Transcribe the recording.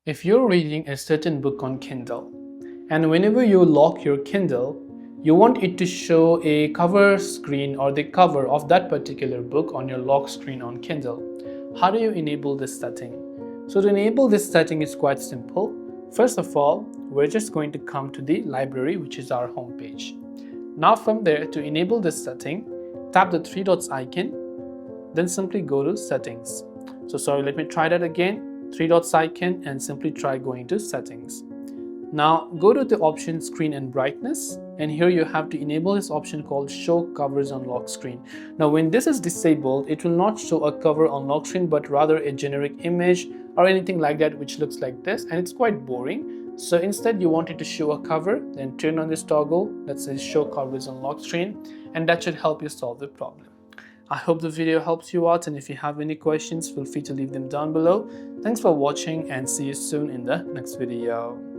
If you're reading a certain book on Kindle, and whenever you lock your Kindle, you want it to show a cover screen or the cover of that particular book on your lock screen on Kindle. How do you enable this setting? So to enable this setting is quite simple. First of all, we're just going to come to the library, which is our home page. Now from there, to enable this setting, tap the three dots icon, then simply go to settings. Let me try that again. Three dots icon and simply try going to settings. Now go to the option screen and brightness, and here you have to enable this option called show covers on lock screen. Now when this is disabled, it will not show a cover on lock screen but rather a generic image or anything like that which looks like this, and it's quite boring. So instead you want it to show a cover, then turn on this toggle that says show covers on lock screen, and that should help you solve the problem. I hope the video helps you out, and if you have any questions, feel free to leave them down below. Thanks for watching and see you soon in the next video.